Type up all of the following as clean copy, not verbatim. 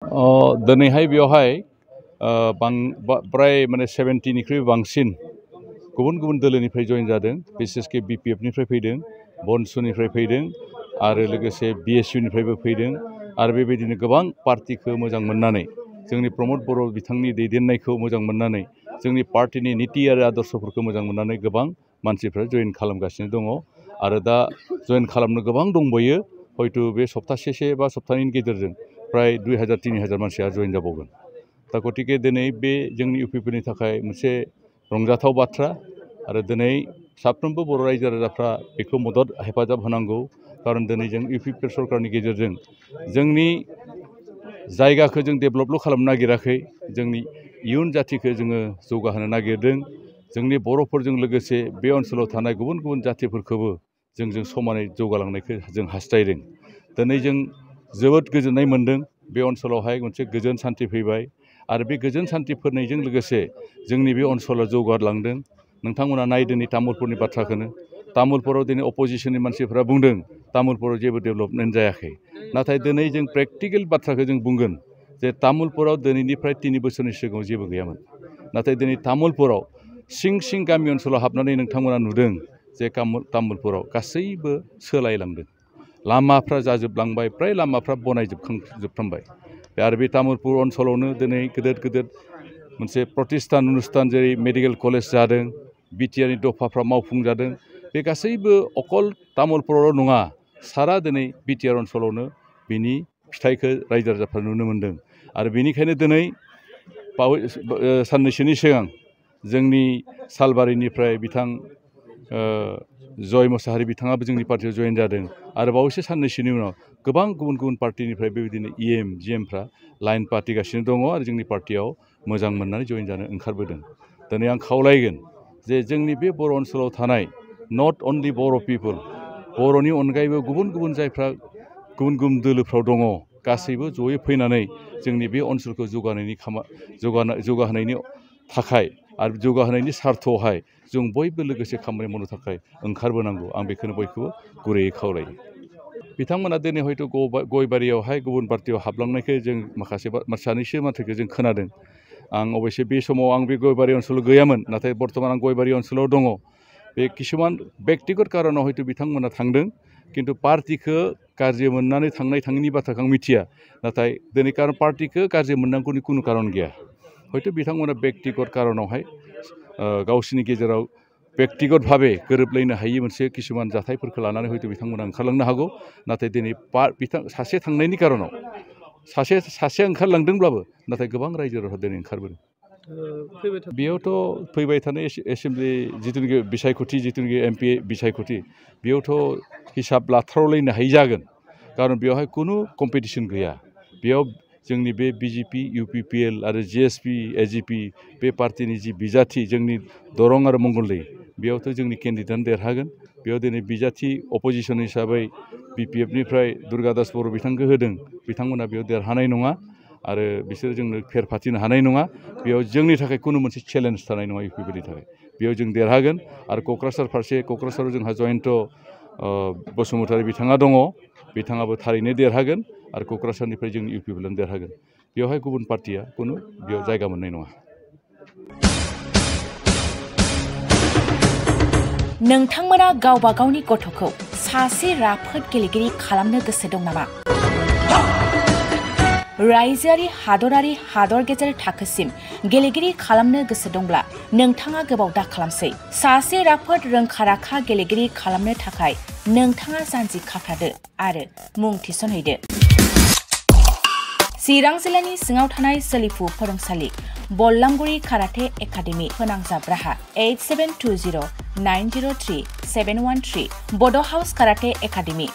दिनैहाय बेवहाय प्राय माने 70निख्रुइ बांसिन गुबुन गुबुन दोलोनिफ्राय जइन जादों। बिसेसके बिपिएफनिफ्राय फैदों, बनसुनिफ्राय फैदों आरो लोगोसे बिएसइउनिफ्रायबो फैदों आरो बेबायदिनो गोबां पार्टिखौ मोजां मोननानै जोंनि प्रमद बर' बिथांनि दैदेननायखौ मोजां मोननानै जोंनि पार्टिनि निति आरो आदर्शफोरखौ मोजां मोननानै गोबां मानसिफ्रा जइन खालामगासिनो दङ आरो दा जइन खालामनो गोबां दंबायो। हयथ' बे सप्तासेसे बा सप्तानैनि गेजेरजों प्राय 2000-3000 मानसिया जइन जाबावगोन। दा गतिके दिनै बे जोंनि इउपिपिनि थाखाय मोनसे रंजाथाव बाथ्रा आरो दिनै साफ्रोमबो बर' रायजो राजाफ्रा बेखौ मदद हेफाजाब होनांगौ। खारन दिनै जों इउपिपि सरकारनि गेजेरजों जोंनि जायगाखौ जों डेभेलपल' खालामनो नागिराखै, जोंनि इयुन जाथिखौ जोङो जौगाहोनो नागिरदों। जोंनि बर'फोरजों लोगोसे बे ओनसोलाव थानाय गुबुन गुबुन जाथिफोरखौबो जों समानै जौगालांनायखौ जों हास्थायदों। दिनै जों जोबोद गोजोननाय मोन्दों। बे ओनसोलावहाय मोनसे गोजोन सान्थि फैबाय आरो बे गोजोन सान्थि फैनायजों लोगोसे जोंनि बे ओनसोला जौगालांदों। नोंथांमोना नाय दिनै तामुलपुरनि बाथ्राखौनो, तामुलपुराव दिनै अपोजिशननि मानसिफ्रा बुंदों तामुलपुराव जेबो डेभेलपमेन्ट जायाखै। नाथाय दिनै जों प्रेक्टिकेल बाथ्राखौ जों बुंगोन जे तामुलपुराव दिनैनिफ्राय 3 बोसोरनि सिगाङाव जेबो गैयामोन। नाथाय दिनै तामुलपुराव सिं गामि ओनसोलाव हाबनानै नोंथांमोना नुदों जे तामुलपुराव गासैबो सोलायलांदों। लामाफ्रा जाजोबलांबाय, प्राय लामाफ्रा बनायजोबफ्रामबाय आरो बे तामुलपुर ओनसोलावनो दिनै गेदेर मोनसे प्रतिष्ठान अनुष्ठान जेरै मेडिकेल कलेज जादों, बिटिआरनि दफाफ्रा मावफुं जादों। बे गासैबो अकल तामुलपुरावल' नङा, सारा दिनै बिटिआर ओनसोलावनो बिनि फिथाइखौ रायजो राजाफ्रा नुनो मोन्दों। आरो बेनिखायनो दिनै साननैसोनि सिगां जोंनि सालबारिनिफ्राय बिथां जय मोसाहारि बिथाङाबो जोंनि पार्टियाव जइन जादों आरो बावैसो साननैसोनि उनाव गोबां गुबुन पार्टिनिफ्राय बेबायदिनो जिएमफ्रा लाइन पार्टिगासिनो दङ आरो जोंनि पार्टियाव मोजां मोननानै जइन जानो ओंखारबोदों। दिनै आं खावलायगोन जे जोंनि बे बर' ओनसोलाव थानाय नट अनलि बर' पिपोल, बर'नि अनगायैबो गुबुन जायफ्रा गुबुन दोलोफ्राव दङ, गासैबो जयै फैनानै जोंनि बे ओनसोलखौ जौगाहोनायनि थाखाय आरो जौगाहोनायनि सार्थआवहाय जों बयबो लोगोसे खामानि मावनो थाखाय ओंखारबोनांगौ। आं बेखौनो बयखौबो गुरैयै खावलायो। बिथांमोना दिनै हयथ' गयबारियावहाय गुबुन पार्टियाव हाबलांनायखौ जों सानैसो माथोखौ जों खोनादों। आं अबयसे बे समाव आं बे गयबारि ओनसोलाव गैयामोन, नाथाय बर्थमान आं गयबारि ओनसोलाव दङ। बे किसुमान बेक्तिगत कारनाव हयथ' बिथांमोना थांदों, खिन्थु पार्टिखौ गाज्रि मोननानै थांनायनि बाथ्राखौ आं मिथिया। नाथाय दिनै पार्टिखौ गाज्रि मोननांगौनि खुनु कारन गैया। हयथ' बिथांमोना बेक्तिगत कारनावहाय गावसोरनि गेजेराव बेक्तिगत भाबे गोरोबलायनो हायि मोनसे किसुमान जाथायफोरखौ लानानै हयथ' बिथांमोना ओंखारलांनो हागौ। नाथाय दिनै सासे थांनायनि कारनाव सासे ओंखारलांदोंब्लाबो नाथाय गोबां रायजो राजाफ्रा दिनै ओंखारबोदों। बेयावथ' फैबाय थानाय एसेमब्लि जिथुनिखि बिसायख'थि, जिथुनिखि एमपि बिसायख'थि, बेयावथ' हिसाब लाथ्रावलायनो हायि जागोन। खारन बेवहाय खुनु कम्पिटिसन गैया। बेयाव जोंनि बे बिजेपि, इउपिपिएल आरो जिएसपि, एजिपि बे पार्टिनि जि बिजाथि जोंनि दरं आरो मंगलदै, बेयावथ' जोंनि केन्डिडेटआनो देरहागोन। बेयाव दिनै बिजाथि अपोजिसन हिसाबै बिपिएफनिफ्राय दुर्गा दास बर' बिथांखौ होदों, बिथांमोना बेयाव देरहानाय नङा आरो बिसोर जोंनो फेर फाथिनो हानाय नङा। बेयाव जोंनि थाखाय खुनु मोनसे चेलेन्ज थानाय नङा इउपिपिनि थाखाय। बेयाव जों देरहागोन। आरो क'क्राझाराव जोंहा जयन्त बसुमतारी बिथाङा दङ, बिथाङाबो थारैनो देरहागोन आरो क'क्राझारनिफ्राय जोंनि इउपिपिएलआनो देरहागोन। बेवहाय गुबुन पार्टिया बेयाव जायगा मोननाय नङा। नोंथांमोना गावबा गावनि गथ'खौ सासे राफोद गेलेगिरि खालामनो गोसो दं नामा? रायजोआरि, हादरारि, हादर गेजेर थाखोसिम गेलेगिरि खालामनो गोसो दंब्ला नोंथाङा गोबाव दा खालामसै। सासे राफोद रोंखा-राखा गेलेगिरि खालामनो थाखाय नोंथाङा जानजि खाफ्रादो आरो मुं थिसनहैदो। चिरां जिल्लानि सिङाव थानाय सोलिफु फोरोंसालि बल्लामगुरि काराटे एकाडेमि फोनांजाब राहा 8720903713 बड' हाउस काराटे एकाडेमि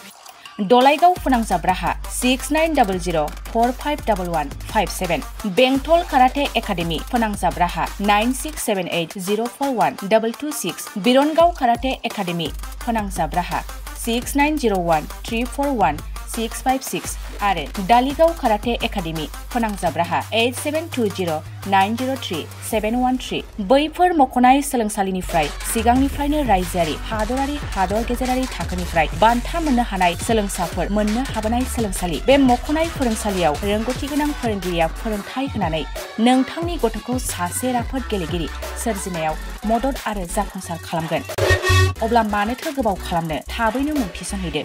दलाइगाव फोनांजाब राहा 6900451157 बेंटल काराटे एकाडेमि फोनांजाब राहा 9678041226 बिरनगाव काराटे एकाडेमि फोनांजाब राहा 69013417 656 आरो डालिगाव काराटे एकाडेमि फोनांजाब राहा 8720903713 बैफोर मख'नाय सोलोंसालिनिफ्राय सिगांनिफ्रायनो रायजोआरि हादरारि हादर गेजेरारि थाखोनिफ्राय बान्था मोननो हानाय सोलोंसाफोर मोननो हाबोनाय सोलोंसालि बे मख'नाय फोरोंसालियाव रोंगौथि गोनां फोरोंगिरिया फोरोंथाय होनानै नोंथांनि गथ'खौ सासे राफोद गेलेगिरि सोरजिनायाव मदद आरो जाफुंसार खालामगोन। अब्ला मानोथो गोबाव खालामनो थाबैनो मुं थिसनहैदो।